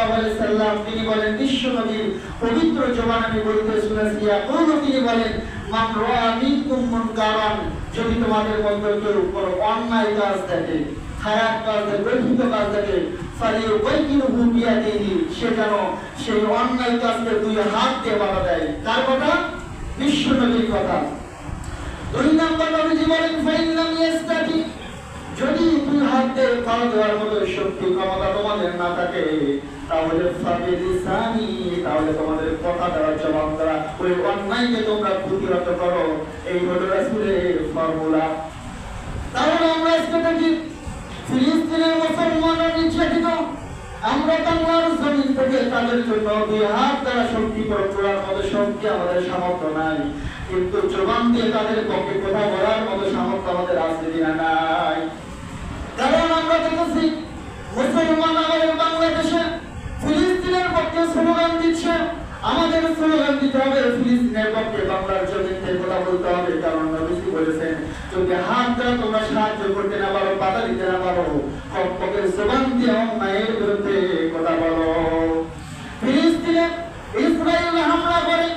সাল্লাল্লাহু আলাইহি সাল্লাম তিনি বলেন, বিশ্বনবীর পবিত্র জবান আমি বলতে শুনেছি, তিনি বলেন, মান রাআ মিনকুম মুনকারান, যদি তোমাদের মধ্যে কেউ কোনো অন্যায় কাজ থাকে, খারাপ কাজ থাকে, গর্হিত কাজ থাকে, ফালিয়ুগাইয়িরহু বিয়াদিহি, সে যেন সেই অন্যায় কাজকে দুই হাত দিয়ে বাধা দেয়। কার কথা? বিশ্বনবীর কথা। দুই নম্বর নবীজি বলেন, ফাইল্লাম ইয়াস্তাতি, যদি দুই হাত দিয়ে বাধা দেওয়ার মতো শক্তি ক্ষমতা তোমাদের না থাকে, তাহলে ফাবিলিসানি, তাহলে তোমাদের কথা দ্বারা জবাব দ্বারা ওই অন্যায়কে তোমরা প্রতিহত করো। এই হলো রাসূলের ফর্মুলা। তাহলে আমরা আজকে দেখি ফিলিস্তিনের মুসলমানরা নির্যাতিত, আমরা বাংলার জমিন থেকে তাদের জন্য দুই হাত দ্বারা শক্তি প্রয়োগ করার মতো শক্তি আমাদের সামর্থ্য নাই, কিন্তু জবান দিয়ে তাদের পক্ষে কথা বলার মতো সামর্থ্য আমাদের আছে কিনা? নাই। কারণ আমরা দেখেছি মুসলমান আমাদের বাংলাদেশে ফিলিস্তিনের পক্ষে স্লোগান দিচ্ছে, আমাদের স্লোগান দিতে হবে ফিলিস্তিনের পক্ষে, বাংলার জমিন থেকে কথা বলতে হবে। কারণ নবীজি বলেছেন, যদি হাত দ্বারা তোমরা সাহায্য করতে না পারো, বাধা দিতে না পারো, কমপক্ষে জবান দিয়ে অন্যায়ের বিরুদ্ধে কথা বলো। ফিলিস্তিনে ইসরায়েল হামলা করে,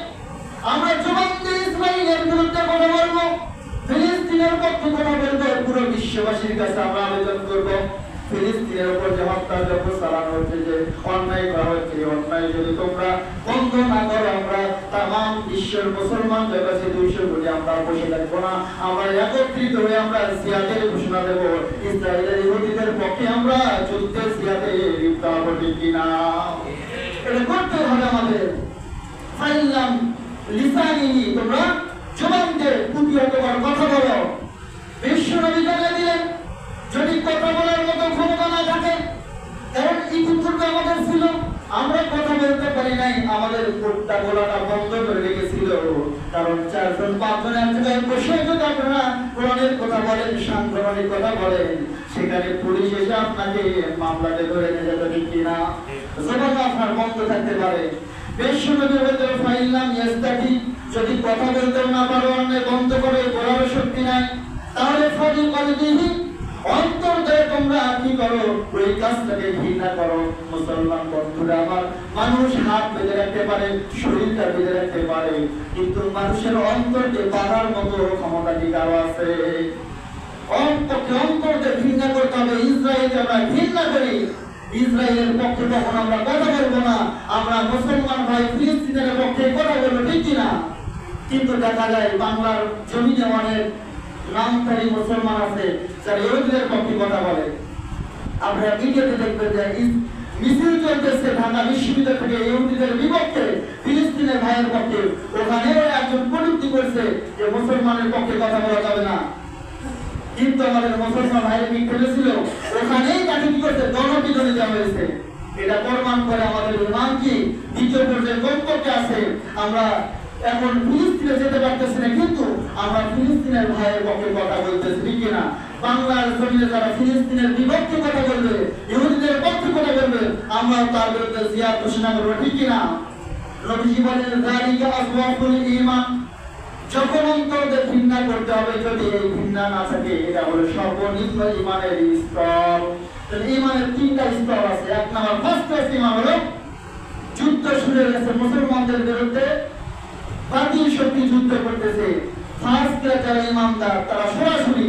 আমরা জবান দিয়ে ইসরায়েলের বিরুদ্ধে কথা বলবো, ফিলিস্তিনের পক্ষে কথা বলবো। পুরো বিশ্ববাসীর কাছে আমরা আবেদন করবো, ফিলিস্তিনের উপর যে হত্যাযজ্ঞ চালানো হচ্ছে, যে অন্যায় করা হচ্ছে, অন্যায় যদি তোমরা বন্ধ না করো, আমরা তাম বিশ্বের মুসলমানদের কাছে 200 কোটি আমরা বসে থাকবো না, আমরা একত্রিত হয়ে আমরা জিহাদের ঘোষণা দেবো, ইসরায়েলের ইহুদিদের পক্ষে আমরা যুদ্ধে জিহাদে লিপ্ত হবো, ঠিক কিনা? এটা করতে হবে আমাদের। ফাইল্লাম লিসানিহি, তোমরা জবান দিয়ে প্রতিহত করো, কথা বলো। বিশ্বনবী জানিয়ে দিলেন, যদি কথা বলার মতো ক্ষমতা না থাকে, কারণ ইতিপূর্বে আমাদের ছিল, আমরা কথা বলতে পারি নাই, আমাদের কথা বলাটা বন্ধ করে রেখেছিল। কারণ 4-5 এক জায়গায় বসে যদি আপনারা কোরআনের কথা বলেন, সাংগঠনিক কথা বলেন, সেখানে পুলিশ এসে আপনাকে মামলাতে ধরে নিয়ে যাবে, ঠিক কিনা? জবান আপনার বন্ধ থাকতে পারে। বিশ্বনবীর বলেন, ফাইল্লাম ইয়াস্তাতি, যদি কথা বলতে না পারো, অন্যায় বন্ধ করে বলার শক্তি নাই, তাহলে ফাবিলিসানিহি, অন্তর দিয়ে তোমরা কি করো? ওই কাজটাকে ঘৃণা করো। মুসলমান বন্ধুরা আমার, মানুষ হাত বেঁধে রাখতে পারে, শরীরটা বেঁধে রাখতে পারে, কিন্তু মানুষের অন্তরকে বাঁধার মতো ক্ষমতা কি কারো আছে? অন্তর দিয়ে ঘৃণা করতে হবে। ইসরায়েলকে আমরা ঘৃণা করি, ইসরায়েলের পক্ষে তখন আমরা কথা বলবো না, আমরা মুসলমান ভাই ফিলিস্তিনের পক্ষে কথা বলবো, ঠিক কিনা? কিন্তু দেখা যায় বাংলার জমিনে অনেক নামধারী মুসলমান আছে যারা ইহুদিদের পক্ষে কথা বলে। আপনারা মিডিয়াতে দেখবেন যে মিছিল চলতেছে ঢাকা বিশ্ববিদ্যালয় থেকে ইহুদিদের বিপক্ষে, ফিলিস্তিনের ভাইয়ের পক্ষে। ওখানে একজন প্রযুক্তি করছে যে মুসলমানের পক্ষে কথা বলা যাবে না, কিন্তু আমাদের মুসলমান ভাইয়ের বিক্ষোভ ছিল, ওখানেই তাকে কি করছে? গণপিটুনি দেওয়া হয়েছে। এটা প্রমাণ করে আমাদের ইমান কি দ্বিতীয় পর্যায়ে কমপক্ষে আছে। আমরা এখন ফিলিস্তিনে যেতে পারতেছি না, কিন্তু আমরা ফিলিস্তিনের ভাইয়ের পক্ষে কথা বলতেছি, ঠিক কিনা? বাংলার জমিনে যারা ফিলিস্তিনের বিপক্ষে কথা বলবে, ইহুদিদের পক্ষে কথা বলবে, আমরা তার বিরুদ্ধে জিহাদ ঘোষণা করবো, ঠিক কিনা? নবীজি বলেন, যালিকা আসওয়াফুল ঈমান, যখন অন্তরে ঘৃণা করতে হবে, যদি এই ঘৃণা না থাকে, এটা হলো সর্বনিম্ন ঈমানের স্তর। তাহলে ঈমানের 3টা স্তর আছে। এক নাম্বার, ফার্স্ট ক্লাস ঈমান হলো যুদ্ধ শুরু হয়েছে মুসলমানদের বিরুদ্ধে, বাতিল শক্তি যুদ্ধ করতেছে। ফার্স্ট ক্লাস যারা ইমানদার, তারা সরাসরি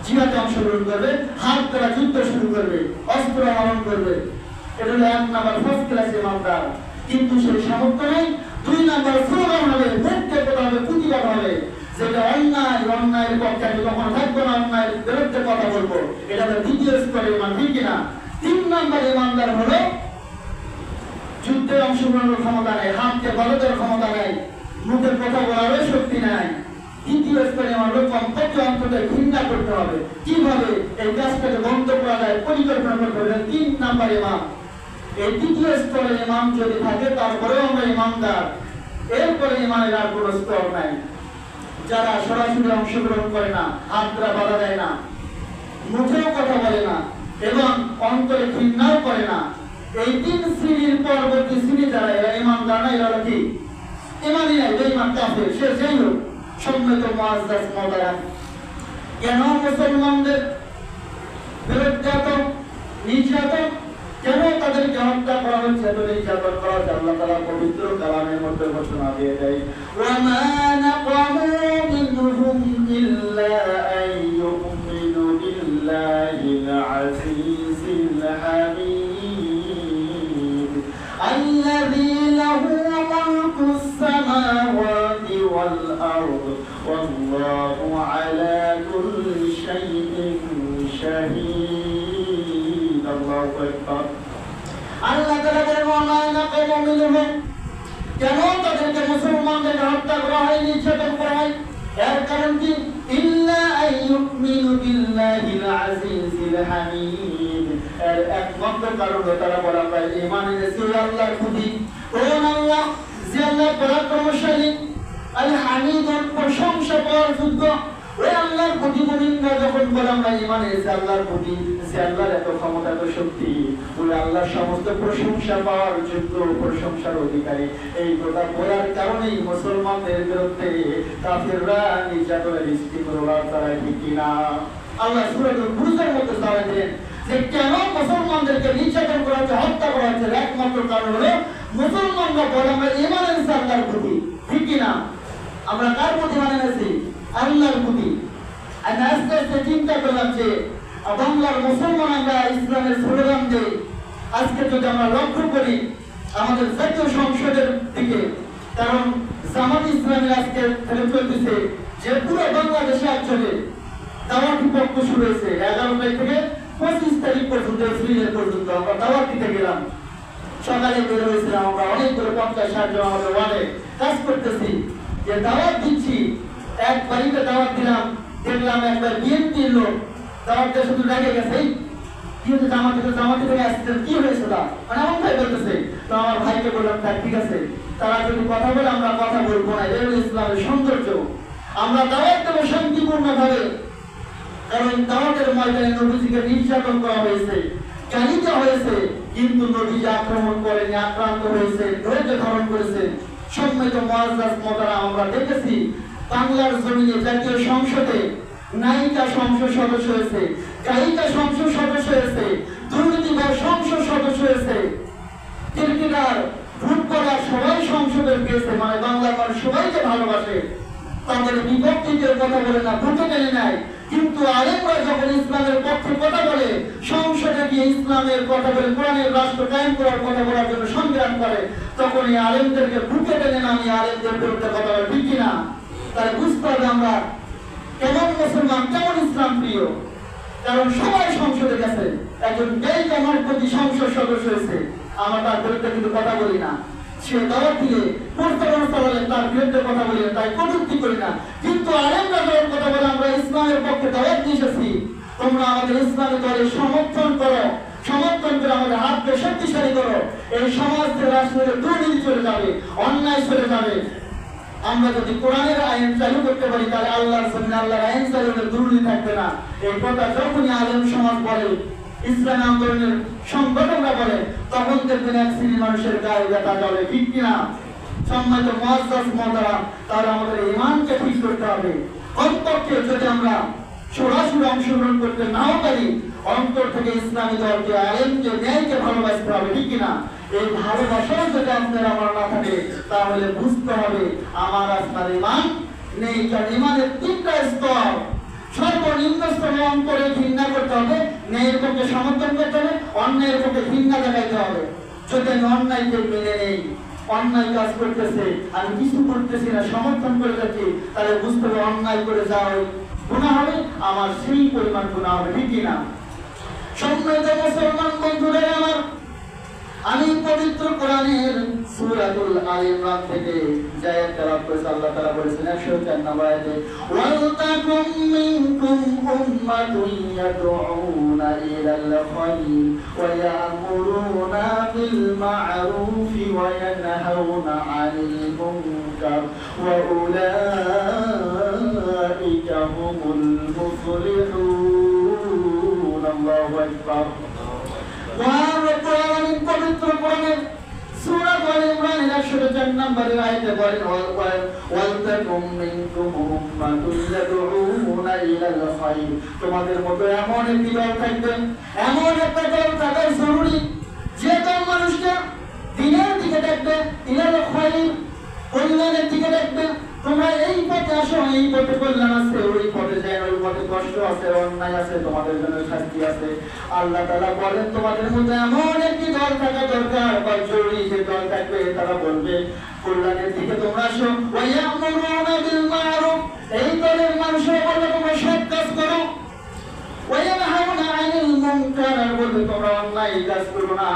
জিহাদে অংশগ্রহণ করবে, হাত দ্বারা যুদ্ধ শুরু করবে, অস্ত্র ধারণ করবে। এটা হলো 1 নাম্বার, ফার্স্ট ক্লাস ইমানদার। কিন্তু সেই সামর্থ্য নেই। 2 নাম্বার, স্লোগান হবে, মুখে কথা হবে, প্রতিবাদ হবে, যেটা অন্যায়, অন্যায়ের পক্ষে আমি কখনো থাকবো না, অন্যায়ের বিরুদ্ধে কথা বলবো। এটা হলো দ্বিতীয় স্তরের ইমান, ঠিক কিনা? 3 নাম্বার ইমানদার হলো যুদ্ধে অংশগ্রহণের ক্ষমতা নেই, হাতকে বলদের ক্ষমতা নেই, মুখের কথা বলারও শক্তি নাই। দ্বিতীয় স্তরে আমাদের কমপক্ষে অন্তরে ঘৃণা করতে হবে। কিভাবে এই কাজটাকে বন্ধ করা যায়, পরিকল্পনা করতে হবে। 3 নাম্বার ইমাম। এই দ্বিতীয় স্তরে ইমাম যদি থাকে, তারপরেও আমরা ইমানদার। এরপরে ইমানের আর কোনো স্তর নাই। যারা সরাসরি অংশগ্রহণ করে না, হাত দ্বারা বাধা দেয় না, মুখেও কথা বলে না, এবং অন্তরে ঘৃণাও করে না, এই 3 শ্রেণীর পরবর্তী শ্রেণী যারা, এরা ইমানদার না, এরা কি? ইমানই নাই, বেঈমান কাফের, সে যেই হোক। সম্মানিত মুআজ্জাজ মুহতারাম, কেন মুসলমানদের বিরুদ্ধে এত নির্যাতন, কেন তাদেরকে হত্যা করা হচ্ছে, এত নির্যাতন করা হচ্ছে, আল্লাহ তাআলা পবিত্র কালামের মধ্যে ঘোষণা দিয়ে দেয়, ওয়া মা নাকামু মিনহুম ইল্লা আন ইউমিনু বিল্লাহিল আজিজিল হামিদ আল্লাযী লাহু মুলকুস সামাওয়াতি ওয়াল আরদ ওয়াল্লাহু আলা কুল্লি শাইইন শাহীদ। আল্লাহু আকবার। আল্লাহ তাআলা বলেন, ওয়া মা নাকামু মিনহুম, কেন তাদেরকে মুসলমানদের হত্যা করা হয়, নির্যাতন করা হয়? এর কারণ কি? ইল্লা আইয়ুমিনু বিল্লাহিল আজিজিল হামিদ, এর একমাত্র কারণ তারা বলে আমরা ঈমান এনেছি আল্লাহর প্রতি। কোন আল্লাহ? যে আল্লাহ পরাক্রমশালী, আল হামিদ, প্রশংসা পাওয়ার যোগ্য। ওই আল্লাহর প্রতি মুমিনরা যখন বলে আমরা ঈমান এনেছি আল্লাহর প্রতি, যে আল্লাহর এত ক্ষমতা, এত শক্তি, ওই আল্লাহর সমস্ত প্রশংসা পাওয়ার যোগ্য, প্রশংসার অধিকারী, এই কথা বলার কারণেই মুসলমানদের বিরুদ্ধে কাফিররা নির্যাতনের স্টিমরোলার চালায়, ঠিক কিনা? আল্লাহ সূরাতুল বুরুজের মধ্যে জানায় দেন যে কেন মুসলমানদেরকে নির্যাতন করা হচ্ছে, হত্যা করা হচ্ছে, একমাত্র কারণ হলো মুসলমানরা বলে আমরা ঈমান এনেছি আল্লাহর প্রতি, ঠিক কিনা? আমরা কার প্রতি ঈমান এনেছি? আল্লাহর প্রতি। আমি আস্তে আস্তে চিন্তা করলাম যে বাংলার মুসলমান আমরা ইসলামের স্লোগান দেই। আজকে যদি আমরা লক্ষ্য করি আমাদের জাতীয় সংসদের দিকে, কারণ জামাত ইসলামী আজকে চলতেছে যে পুরো বাংলাদেশে অঞ্চলে দাওয়াতি পক্ষ শুরু হয়েছে। 11 তারিখ থেকে 25 তারিখ পর্যন্ত, এপ্রিলের পর্যন্ত আমরা দাওয়াত দিতে গেলাম। সকালে বের হয়েছিলাম আমরা, অনেকগুলো 50-60 জন আমাদের ওয়ার্ডে কাজ করতেছি, যে দাওয়াত দিচ্ছি। এক বাড়িতে দাওয়াত দিলাম, দেখলাম একবার বিএনপির লোক দাওয়াতটা শুধু লেগে গেছে, কি হচ্ছে জামাতে থেকে আসছেন, কি হয়েছে তা মানে এমন ভাই বলতেছে। তো আমার ভাইকে বললাম ঠিক আছে, তারা যদি কথা বলে আমরা কথা বলবো না, এটা হলো ইসলামের সৌন্দর্য। আমরা দাওয়াত দেবো শান্তিপূর্ণ ভাবে, কারণ দাওয়াতের ময়দানে নবীজিকে নির্যাতন করা হয়েছে, গালি দেওয়া হয়েছে, কিন্তু নবীজি আক্রমণ করেনি, আক্রান্ত হয়েছে, ধৈর্য ধারণ করেছে। সম্মিলিত মুআজ্জাজ মোহতারাম, আমরা দেখেছি বাংলার জমিনে জাতীয় সংসদে নায়িকা সংসদ সদস্য হয়েছে, গায়িকা সংসদ সদস্য হয়েছে, দুর্নীতিবাজ সংসদ সদস্য হয়েছে, ক্রিকেটার, ফুটবলার সবাই সংসদে গিয়েছে। মানে বাংলার মানুষ সবাইকে ভালোবাসে, তাদের বিপক্ষে কেউ কথা বলে না, ভোটে টেনে নেয়। কিন্তু আলেমরা যখন ইসলামের পক্ষে কথা বলে, সংসদে গিয়ে ইসলামের কথা বলে, কোরআনের রাষ্ট্র কায়েম করার কথা বলার জন্য সংগ্রাম করে, তখন এই আলেমদেরকে বুকে টেনে নামিয়ে আলেমদের বিরুদ্ধে কথা বলে, ঠিক কিনা? তাই বুঝতে হবে আমরা কেমন মুসলমান, কেমন ইসলাম প্রিয়। কারণ সবাই সংসদে গেছে, একজন গায়িকা আমার প্রতি সংসদ সদস্য হয়েছে, আমরা তার বিরুদ্ধে কিন্তু কথা বলি না। সে দাওয়াত দিলে প্রস্তাবনা চালালে তার বিরুদ্ধে কথা বলি না, তাই কটূক্তি করি না। কিন্তু আলেমরা যখন কথা বলে আমরা ইসলামের পক্ষে দাওয়াত দিয়ে এসেছি, তোমরা আমাদের ইসলামী দলে সমর্থন করো, সমর্থন করে আমাদের হাতকে শক্তিশালী করো। এই সমাজ থেকে রাষ্ট্রের দুর্নীতি চলে যাবে, অন্যায় চলে যাবে। আমরা যদি কোরআনের আইন চালু করতে পারি, তাহলে আল্লাহর জমিনে আল্লাহর আইন চালু হলে দুর্নীতি থাকবে না। এই কথা যখনই আলেম সমাজ বলে, ইসলামী আন্দোলনের সংগঠনরা বলে, তখন দেখবেন এক শ্রেণীর মানুষের গায়ে ব্যথা জ্বলে, ঠিক কিনা? সম্মানিত মুআজ্জাজ মোহতারাম, তাহলে আমাদের ঈমানকে ঠিক করতে হবে। অন্তরকে যদি আমরা সরাসরি অংশগ্রহণ করতে নাও পারি, অন্তর থেকে ইসলামী দলকে, আলেমকে, ন্যায়কে ভালোবাসতে হবে, ঠিক কিনা? এই ভালোবাসার যদি আপনার আমার না থাকে, তাহলে বুঝতে হবে আমার আপনার ঈমান নেই। কারণ ঈমানের 3টা স্তর। সর্বনিম্ন স্তরে অন্তরে ঘৃণা করতে হবে, ন্যায়ের পক্ষে সমর্থন করতে হবে, অন্যায়ের পক্ষে ঘৃণা দেখাইতে হবে। যদি আমি অন্যায়কে মেনে নেই, অন্যায় কাজ করতেছে, আমি কিছু করতেছি না, সমর্থন করে যাচ্ছি, তাহলে বুঝতে হবে অন্যায় করে যাওয়া গুনাহ হবে, আমার সেই পরিমাণ গুনাহ হবে, ঠিক কিনা? সম্মানিত মুসলমান বন্ধুরা আমার, আমি পবিত্র কোরআনের সূরাতুল আল ইমরান থেকে যে আয়াত তেলাওয়াত করেছি, আল্লাহ তাআলা বলেছেন 104 নম্বর আয়াতে, ওয়াল তাকুম মিনকুম উম্মাতুন ইয়াদউনা ইলাল খায়র ওয়া ইয়া'মুরুনা বিল মা'রুফি ওয়া ইয়ানহাউনা 'আনিল মুনকার ওয়া উলাইকা হুমুল মুফলিহুন। আল্লাহু আকবার। পবিত্র কোরআনের সূরা আল ইমরানের 104 নম্বরের আয়াতে বলেন, ওয়াল তাকুম মিনকুম উম্মাতুন ইয়াদউনা ইলাল খায়র, তোমাদের মধ্যে এমন একটি দল থাকবে, এমন একটা দল থাকা জরুরি, যে কল্যাণের দিকে দেখবে। তোমরা এই পথে আসো, এই পথে কল্যাণ আছে, ওই পথে যায় ওই পথে কষ্ট আছে, অন্যায় আছে, তোমাদের জন্য শাস্তি আছে। আল্লাহ তাআলা বলেন তোমাদের মধ্যে এমন একটি দল থাকা দরকার বা জরুরি, যে দল থাকবে তারা বলবে কল্যাণের দিকে তোমরা আসো। ওয়ায়ামুরুনা বিল মারুফ, এই দলের মানুষরা বলবে তোমরা সৎ কাজ করো। ওয়ায়ানহাউনা আনিল মুনকার, আর বলবে তোমরা অন্যায় কাজ করো না।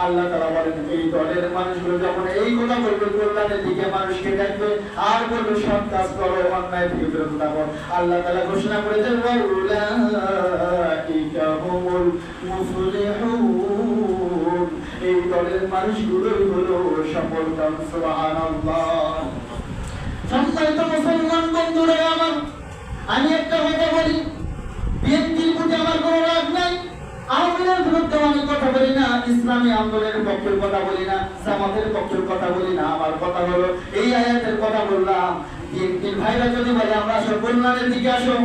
আল্লাহ তাআলা বলেন এই দলের মানুষগুলো যখন এই কথা বলবে, কল্যাণের দিকে মানুষকে ডাকবে আর বলবে সৎ কাজ করো, অন্যায় থেকে বিরত থাকো, আল্লাহ তাআলা ঘোষণা করে দেন ওয়াউলাইকা হুমুল মুফলিহুন, এই দলের মানুষগুলোই হলো সফলকাম। সুবহানাল্লাহ। সম্মানিত মুসলমান বন্ধুরা আমার, আমি একটা কথা বলি, বিএনপির প্রতি আমার কোনো রাগ নাই, আওয়ামীর বিরুদ্ধে আমি কথা বলি না, ইসলামী আন্দোলনের পক্ষের কথা বলি না, জামাতের পক্ষের কথা বলি না। আমার কথা হলো এই আয়াতের কথা বললাম। বিএনপির ভাইরা যদি বলে আমরা আসো কল্যাণের দিকে আসো,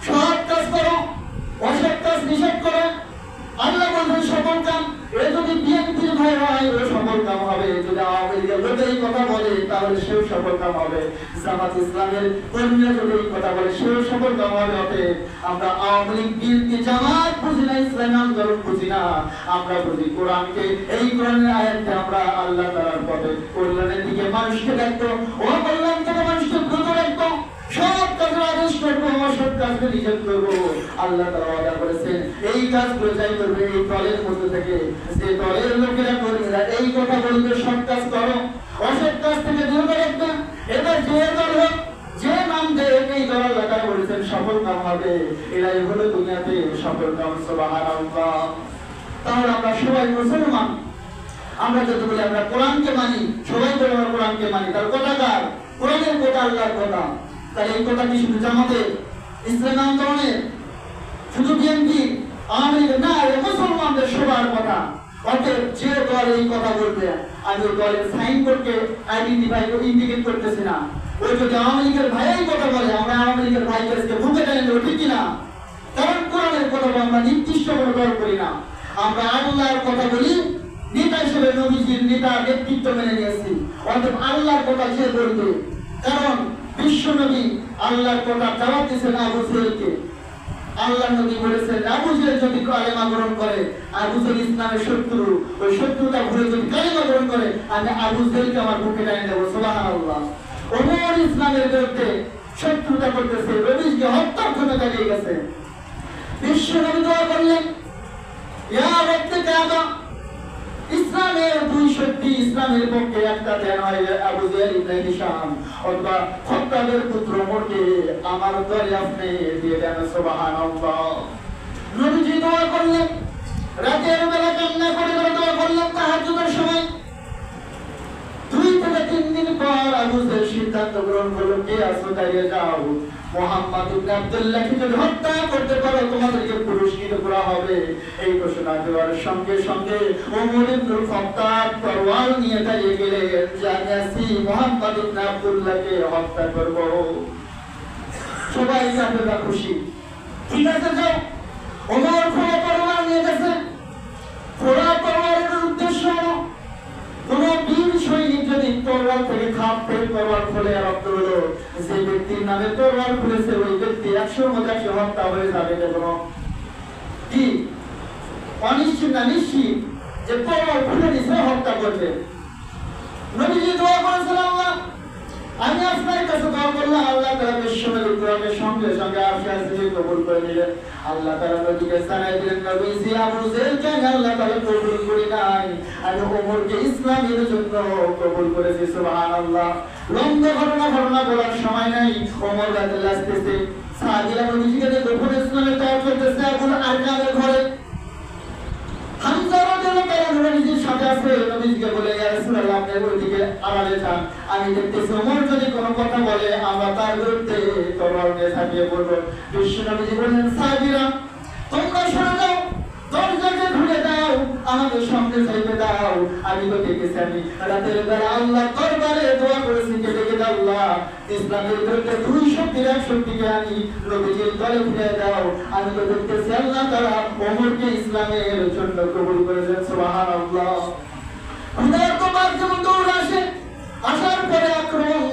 সৎ কাজ করো, অসৎ কাজ নিষেধ করো, আল্লাহ বলবেন সফল কাম। এ যদি বিএনপির ভাই হয় ও সফল কাম হবে, যদি আওয়ামী লীগের লোক এই কথা বলে তাহলে সেও সফল কাম হবে, জামাত ইসলামের কর্মীরা যদি এই কথা বলে সেও সফল কাম হবে। অতএব আমরা আওয়ামী লীগ বিএনপি জামাত বুঝি না, ইসলামী আন্দোলন বুঝি না, আমরা বুঝি কোরআনকে। এই কোরআনের আয়াতকে আমরা আল্লাহ তাআলার পথে কল্যাণের দিকে মানুষকে ডাকতো, ও কল্যাণ থেকে মানুষকে দ্রুত ডাকতো, সৎ কাজের আদেশ করবো, অসৎ কাজকে নিষেধ করবো। আল্লাহ তাআলা ওয়াদা করেছেন এই কাজগুলো যাই করবে এই দলের মধ্যে থেকে, যে দলের লোকেরা কর্মীরা এই কথা বলবে সৎ কাজ করো, অসৎ কাজ থেকে দূরে রাখবে। এবার যে দল হোক, যে নাম দেয় এই দল আল্লাহ তাআলা বলেছেন সফল কাম হবে, এরাই হলো দুনিয়াতে সফল কাম। সুবহানাল্লাহ। তাহলে আমরা সবাই মুসলমান, আমরা যদি বলি আমরা কোরআনকে মানি, সবাই বলে আমরা কোরআনকে মানি, তার কথা কার? কোরআনের কথা, আল্লাহর কথা। তাহলে এই কথা কি শুধু জামাতের, ইসলামী আন্দোলনের, শুধু বিএনপি, আওয়ামী লীগের না, মুসলমানদের সবার কথা। অতএব যে দল এই কথা বলবে, আমি ওই দলের সাইন করতে আইডেন্টিফাই ইন্ডিকেট করতেছি না। ওই যদি আওয়ামী লীগের ভাইই কথা বলে, আমরা আওয়ামী লীগের ভাইকে বুকে টেনে দেবো, ঠিক কিনা? কারণ কোরআনের কথা আমরা নির্দিষ্ট করে দল করি না, আমরা আল্লাহর কথা বলি। নেতা হিসেবে নবীজির নেতা নেতৃত্ব মেনে নিয়েছি, অতএব আল্লাহর কথা যে বলবে। কারণ বিশ্ব নবী আল্লাহর কথা জবাব দিয়েছেন আবু জেহেলকে। আল্লাহ নবী বলেছেন আবু জেহেল যদি কালেমা গ্রহণ করে, আবু জেহেল ইসলামের শত্রু, ওই শত্রুতা ভুলে যদি কালেমা গ্রহণ করে, আমি আবু জেহেলকে আমার বুকে টেনে দেবো। সুবহানাল্লাহ। ওমর ইসলামের বিরুদ্ধে শত্রুতা করতেছে, নবীকে হত্যার জন্য দাঁড়িয়ে গেছে। বিশ্ব নবী দোয়া করলেন ইয়া রব্বে কাবা, ইসলামের দুই শক্তি, ইসলামের পক্ষে একটা দেন হয় আবু জেহেল ইবনে হিশাম অথবা খাত্তাবের পুত্র ওমরকে আমার দলে আপনি দিয়ে দেন। সুবহানাল্লাহ। নবীজি দোয়া করলেন, রাতের বেলা কান্না করে দোয়া করলেন তাহাজ্জুদের সময়। 2 থেকে 3 দিন পর আবু জেহেল সিদ্ধান্ত গ্রহণ করলো, কে আসো তাইয়ে যাও, মুহাম্মদ ইবনে আব্দুল্লাহকে যদি হত্যা করতে পারো তোমাদেরকে পুরস্কৃত করা হবে। এই ঘোষণা দেওয়ার সঙ্গে সঙ্গে ওমর ইবনে খাত্তাব তরোয়াল নিয়ে দাঁড়িয়ে গেলেন, জানি আসি মুহাম্মদ ইবনে আব্দুল্লাহকে হত্যা করব। সবাই সাথে খুশি, ঠিক আছে যাও। ওমর খোলা তরোয়াল নিয়ে গেছে। খোলা তরোয়ালের উদ্দেশ্য হলো কোন বীর সৈনিক যদি তরোয়াল থেকে খাপ থেকে তরোয়াল খুলে রক্ত হলো, যে ব্যক্তির নামে তরোয়াল খুলেছে ওই ব্যক্তি 100 মধ্যে 100 হত্যা হয়ে যাবে। কোনো কি অনিশ্চিত না, নিশ্চিত যে তরোয়াল খুলে নিছে হত্যা করবে। নবীজি দোয়া করেছেন, আল্লাহ আমি আপনার কাছে দোয়া করলাম, আল্লাহ তাআলা বিশ্বনবীর দোয়াকে সঙ্গে সঙ্গে আশীর্বাদ কবুল করে নিলেন। আল্লাহ তাআলা নবীকে জানাই দিলেন, নবী জি আবু জেহেলকে আল্লাহ তাআলা কবুল করে নাই, আমি ওমরকে ইসলামের জন্য কবুল করেছি। সুবহানাল্লাহ। লম্বা ঘটনা বলার সময় নাই। ওমর রাদিয়াল্লাহু আসতেছে, সাহাবীরা নবীজিকে গোপনে ইসলামের দাওয়াত করতেছে আবুল আরকামের ঘরে। হামজা রাদিয়াল্লাহু তাআলা নবীজির সাথে আছে, নবীজিকে বলে ইয়া রাসূলুল্লাহ আপনি ওইদিকে আড়ালে যান, আমি দেখতেছি ওমর যদি কোনো কথা বলে আমরা তার বিরুদ্ধে তরবারি নিয়ে ঝাঁপিয়ে পড়ব। বিশ্ব নবীজি বললেন, সাহাবীরা তোমরা সরে যাও, দরজাকে খুলে দাও, আমাদের সামনে যাইতে দাও। আমি তো দেখেছি, আমি রাতের বেলা আল্লাহ দরবারে দোয়া করেছি, কে ডেকে দাও আল্লাহ ইসলামের বিরুদ্ধে 2 শক্তির 1 শক্তিকে আমি নবীজির দলে ফিরে দাও। আমি তো দেখতেছি আল্লাহ তাআলা ওমরকে ইসলামের জন্য কবুল করেছেন। সুবহানাল্লাহ। খুদার তো বাদ যেমন দৌড় আসে, আসার পরে আক্রমণ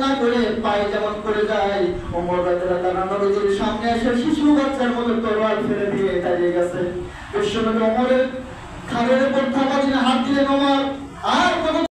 যেমন করে যায়, ওমর রাদিয়াল্লাহু তাআলা নবীর সামনে এসে শিশু বাচ্চার মতো তরোয়াল ফেলে দিয়ে দাঁড়িয়ে গেছে। বিশ্বনবী ওমরের ঘাড়ের উপর থাকা দিনে হাত দিলেন, ওমর আর